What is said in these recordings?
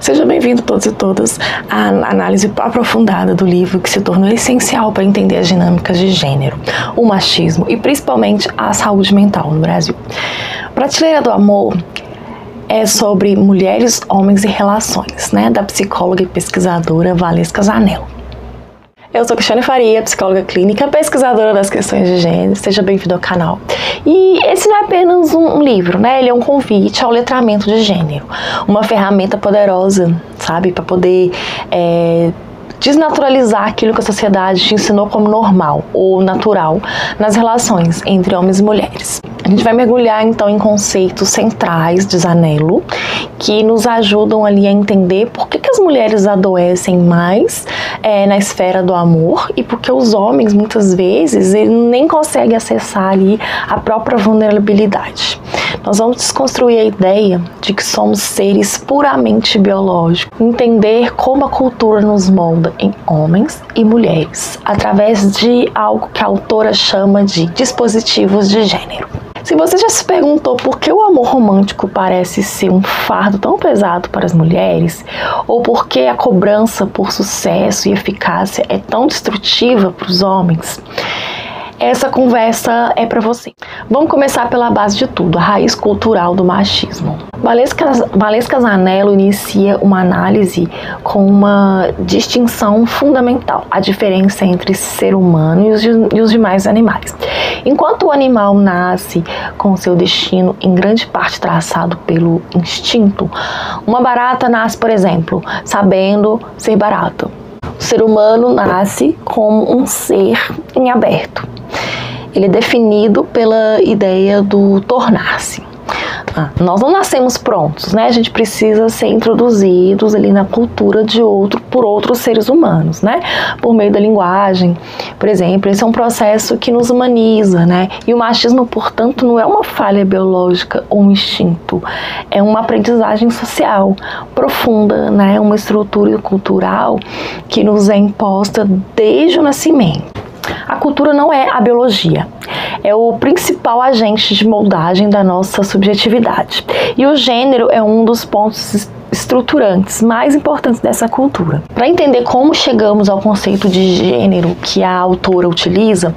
Seja bem-vindo todos e todas à análise aprofundada do livro que se tornou essencial para entender as dinâmicas de gênero, o machismo e principalmente a saúde mental no Brasil. Prateleira do Amor é sobre mulheres, homens e relações, da psicóloga e pesquisadora Valesca Zanello. Eu sou Cristiane Faria, psicóloga clínica, pesquisadora das questões de gênero. Seja bem-vindo ao canal. E esse não é apenas um livro, Ele é um convite ao letramento de gênero. Uma ferramenta poderosa, para poder desnaturalizar aquilo que a sociedade te ensinou como normal ou natural nas relações entre homens e mulheres. A gente vai mergulhar então em conceitos centrais de Zanello que nos ajudam ali a entender por que as mulheres adoecem mais na esfera do amor e porque os homens muitas vezes nem conseguem acessar ali a própria vulnerabilidade. Nós vamos desconstruir a ideia de que somos seres puramente biológicos, entender como a cultura nos molda em homens e mulheres, através de algo que a autora chama de dispositivos de gênero. Se você já se perguntou por que o amor romântico parece ser um fardo tão pesado para as mulheres, ou por que a cobrança por sucesso e eficácia é tão destrutiva para os homens, essa conversa é para você. Vamos começar pela base de tudo, a raiz cultural do machismo. Valesca Zanello inicia uma análise com uma distinção fundamental, a diferença entre ser humano e os demais animais. Enquanto o animal nasce com seu destino em grande parte traçado pelo instinto, uma barata nasce, por exemplo, sabendo ser barata. O ser humano nasce como um ser em aberto. Ele é definido pela ideia do tornar-se. Nós não nascemos prontos, A gente precisa ser introduzidos ali na cultura por outros seres humanos, Por meio da linguagem, por exemplo. Esse é um processo que nos humaniza, E o machismo, portanto, não é uma falha biológica ou um instinto. É uma aprendizagem social profunda, Uma estrutura cultural que nos é imposta desde o nascimento. A cultura não é a biologia, é o principal agente de moldagem da nossa subjetividade. E o gênero é um dos pontos estruturantes mais importantes dessa cultura. Para entender como chegamos ao conceito de gênero que a autora utiliza,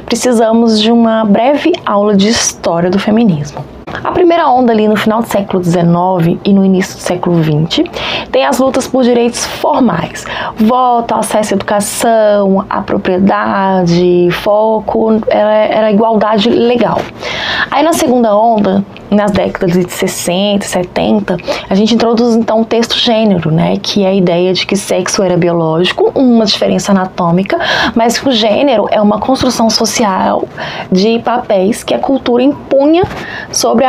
precisamos de uma breve aula de história do feminismo. A primeira onda ali no final do século XIX e no início do século XX tem as lutas por direitos formais, voto, acesso à educação, à propriedade, foco, era a igualdade legal. Aí na segunda onda, nas décadas de 60 e 70, a gente introduz então o texto gênero, que é a ideia de que sexo era biológico, uma diferença anatômica, mas que o gênero é uma construção social de papéis que a cultura impunha sobre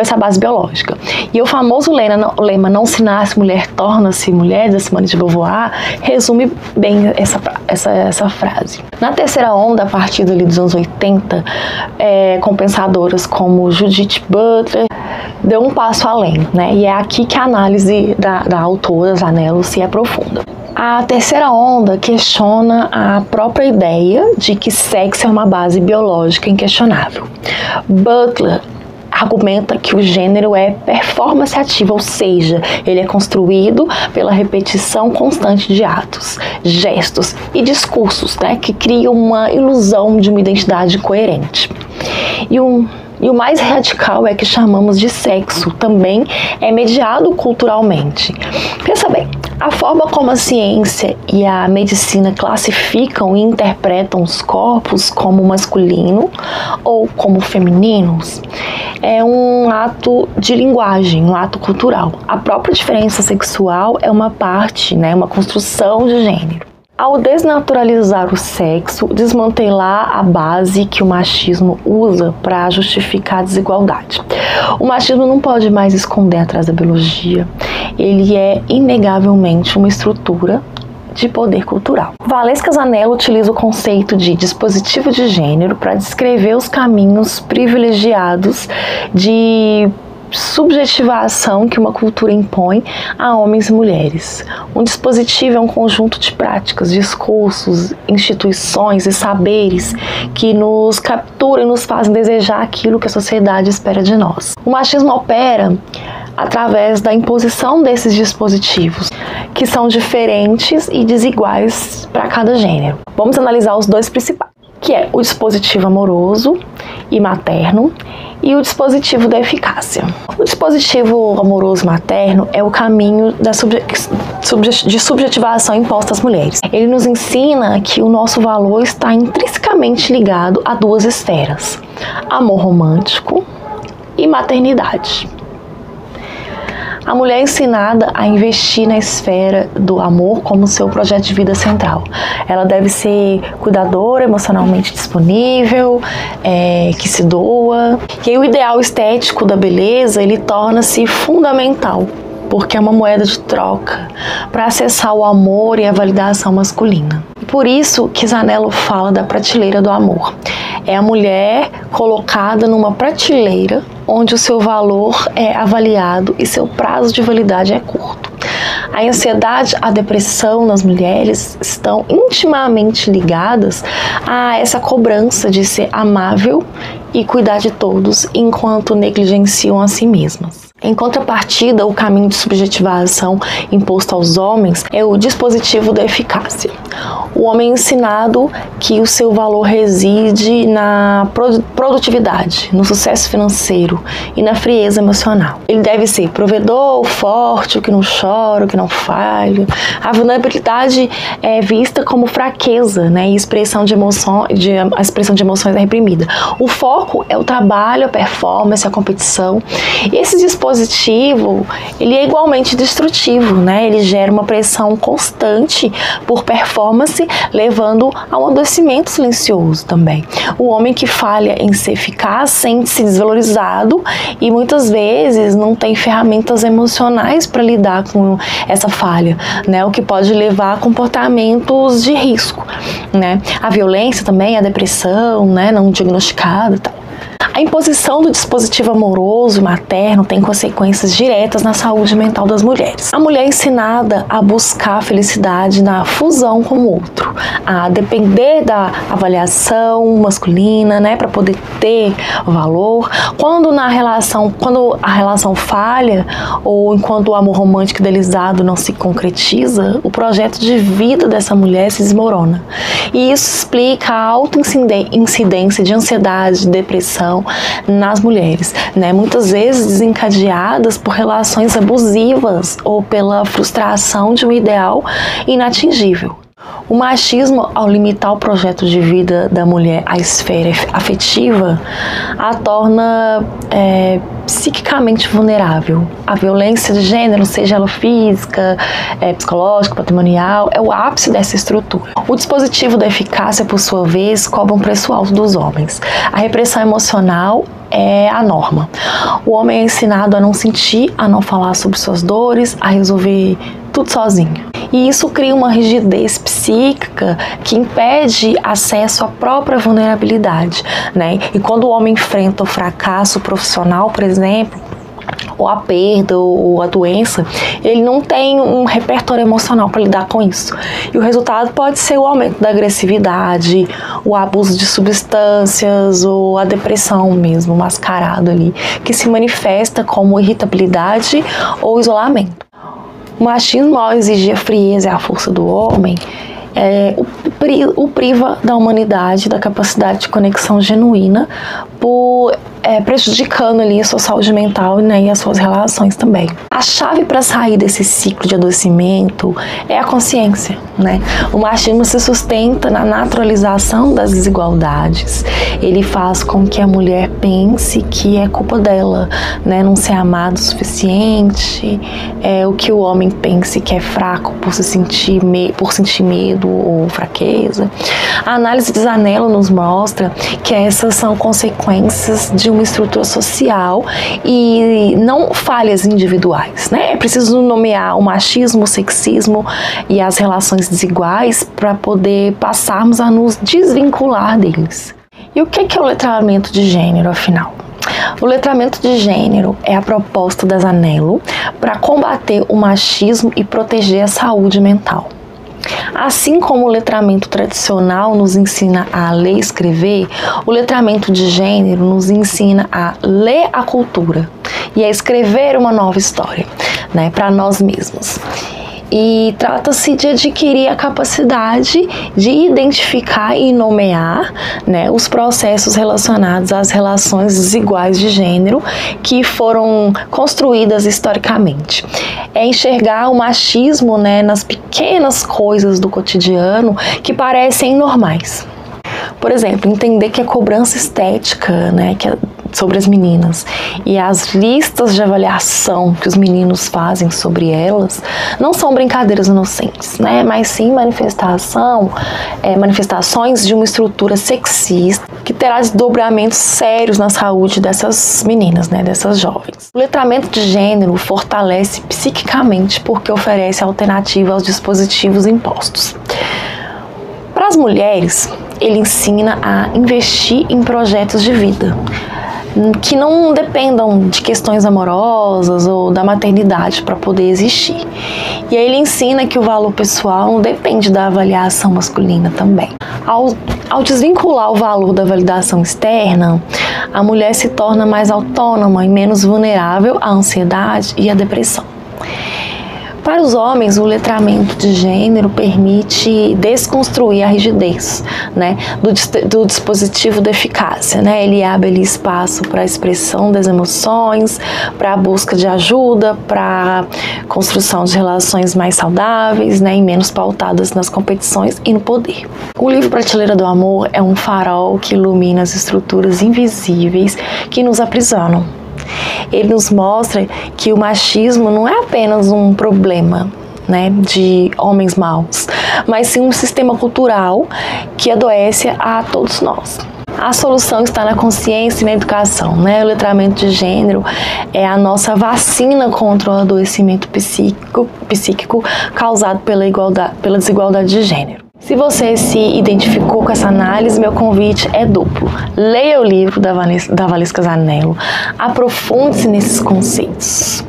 essa base biológica. E o famoso lema "não se nasce mulher, torna-se mulher", da Simone de Beauvoir, resume bem essa frase. Na terceira onda, a partir dos anos 80, com pensadoras como Judith Butler, deu um passo além, E é aqui que a análise da autora Zanello se aprofunda. A terceira onda questiona a própria ideia de que sexo é uma base biológica inquestionável. Butler argumenta que o gênero é performance ativa, ou seja, ele é construído pela repetição constante de atos, gestos e discursos, que criam uma ilusão de uma identidade coerente. E o mais radical é que chamamos de sexo, também é mediado culturalmente. Pensa bem, a forma como a ciência e a medicina classificam e interpretam os corpos como masculino ou como femininos é um ato de linguagem, um ato cultural. A própria diferença sexual é uma parte, uma construção de gênero. Ao desnaturalizar o sexo, desmantelar a base que o machismo usa para justificar a desigualdade. O machismo não pode mais esconder atrás da biologia. Ele é inegavelmente uma estrutura de poder cultural. Valesca Zanello utiliza o conceito de dispositivo de gênero para descrever os caminhos privilegiados de subjetivação que uma cultura impõe a homens e mulheres. Um dispositivo é um conjunto de práticas, discursos, instituições e saberes que nos capturam e nos fazem desejar aquilo que a sociedade espera de nós. O machismo opera através da imposição desses dispositivos, que são diferentes e desiguais para cada gênero. Vamos analisar os dois principais, que é o dispositivo amoroso e materno e o dispositivo da eficácia. O dispositivo amoroso materno é o caminho de subjetivação imposta às mulheres. Ele nos ensina que o nosso valor está intrinsecamente ligado a duas esferas: amor romântico e maternidade. A mulher é ensinada a investir na esfera do amor como seu projeto de vida central. Ela deve ser cuidadora, emocionalmente disponível, que se doa. E aí o ideal estético da beleza, ele torna-se fundamental, porque é uma moeda de troca para acessar o amor e a validação masculina. Por isso que Zanello fala da prateleira do amor. É a mulher colocada numa prateleira onde o seu valor é avaliado e seu prazo de validade é curto. A ansiedade, a depressão nas mulheres estão intimamente ligadas a essa cobrança de ser amável e cuidar de todos enquanto negligenciam a si mesmas. Em contrapartida, o caminho de subjetivação imposto aos homens é o dispositivo da eficácia. O homem é ensinado que o seu valor reside na produtividade, no sucesso financeiro e na frieza emocional. Ele deve ser provedor, forte, o que não chora, o que não falha. A vulnerabilidade é vista como fraqueza, né, e a expressão de emoções é reprimida. O foco é o trabalho, a performance, a competição. Esse dispositivo, ele é igualmente destrutivo, né? Ele gera uma pressão constante por performance, levando a um adoecimento silencioso também. O homem que falha em ser eficaz sente-se desvalorizado e muitas vezes não tem ferramentas emocionais para lidar com essa falha, né? O que pode levar a comportamentos de risco, né? A violência também, a depressão, né, não diagnosticada e tal. A imposição do dispositivo amoroso materno tem consequências diretas na saúde mental das mulheres. A mulher é ensinada a buscar a felicidade na fusão com o outro, a depender da avaliação masculina, né, para poder ter valor. Quando a relação falha ou enquanto o amor romântico idealizado não se concretiza, o projeto de vida dessa mulher se desmorona. E isso explica a alta incidência de ansiedade, depressão nas mulheres, né? Muitas vezes desencadeadas por relações abusivas ou pela frustração de um ideal inatingível. O machismo, ao limitar o projeto de vida da mulher à esfera afetiva, a torna psiquicamente vulnerável. A violência de gênero, seja ela física, psicológica, patrimonial, é o ápice dessa estrutura. O dispositivo da eficácia, por sua vez, cobra um preço alto dos homens. A repressão emocional é a norma. O homem é ensinado a não sentir, a não falar sobre suas dores, a resolver tudo sozinho. E isso cria uma rigidez psíquica que impede acesso à própria vulnerabilidade, né? E quando o homem enfrenta o fracasso profissional, por exemplo, ou a perda, ou a doença, ele não tem um repertório emocional para lidar com isso. E o resultado pode ser o aumento da agressividade, o abuso de substâncias, ou a depressão mesmo, mascarado ali, que se manifesta como irritabilidade ou isolamento. O machismo, ao exigir a frieza e a força do homem, o priva da humanidade, da capacidade de conexão genuína, prejudicando ali a sua saúde mental, né, e as suas relações também. A chave para sair desse ciclo de adoecimento é a consciência, né? O machismo se sustenta na naturalização das desigualdades. Ele faz com que a mulher pense que é culpa dela, né, não ser amado o suficiente, o que o homem pense que é fraco por sentir medo ou fraqueza. A análise de Zanello nos mostra que essas são consequências de uma estrutura social e não falhas individuais, né? É preciso nomear o machismo, o sexismo e as relações desiguais para poder passarmos a nos desvincular deles. E o que é o letramento de gênero, afinal? O letramento de gênero é a proposta da Zanello para combater o machismo e proteger a saúde mental. Assim como o letramento tradicional nos ensina a ler e escrever, o letramento de gênero nos ensina a ler a cultura e a escrever uma nova história, né, para nós mesmos. E trata-se de adquirir a capacidade de identificar e nomear, né, os processos relacionados às relações desiguais de gênero que foram construídas historicamente. É enxergar o machismo, né, nas pequenas coisas do cotidiano que parecem normais. Por exemplo, entender que a cobrança estética, né, sobre as meninas e as listas de avaliação que os meninos fazem sobre elas não são brincadeiras inocentes, né, mas sim manifestações de uma estrutura sexista que terá desdobramentos sérios na saúde dessas meninas, né, dessas jovens. O letramento de gênero fortalece psiquicamente porque oferece alternativa aos dispositivos impostos. Para as mulheres, ele ensina a investir em projetos de vida que não dependam de questões amorosas ou da maternidade para poder existir. E aí ele ensina que o valor pessoal não depende da avaliação masculina também. Ao desvincular o valor da validação externa, a mulher se torna mais autônoma e menos vulnerável à ansiedade e à depressão. Para os homens, o letramento de gênero permite desconstruir a rigidez, né, do dispositivo da eficácia, né? Ele abre ali espaço para a expressão das emoções, para a busca de ajuda, para a construção de relações mais saudáveis, né, e menos pautadas nas competições e no poder. O livro Prateleira do Amor é um farol que ilumina as estruturas invisíveis que nos aprisionam. Ele nos mostra que o machismo não é apenas um problema, né, de homens maus, mas sim um sistema cultural que adoece a todos nós. A solução está na consciência e na educação, né? O letramento de gênero é a nossa vacina contra o adoecimento psíquico causado pela desigualdade de gênero. Se você se identificou com essa análise, meu convite é duplo. Leia o livro da Valesca Zanello, aprofunde-se nesses conceitos.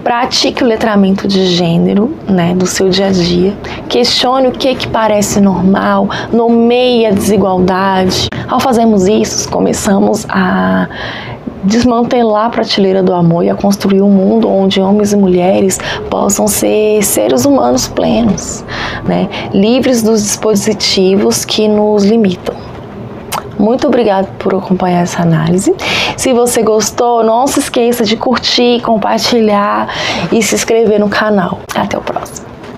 Pratique o letramento de gênero, né, do seu dia a dia. Questione o que parece normal, nomeie a desigualdade. Ao fazermos isso, começamos a desmantelar a prateleira do amor e a construir um mundo onde homens e mulheres possam ser seres humanos plenos, né, livres dos dispositivos que nos limitam. Muito obrigada por acompanhar essa análise. Se você gostou, não se esqueça de curtir, compartilhar e se inscrever no canal. Até o próximo.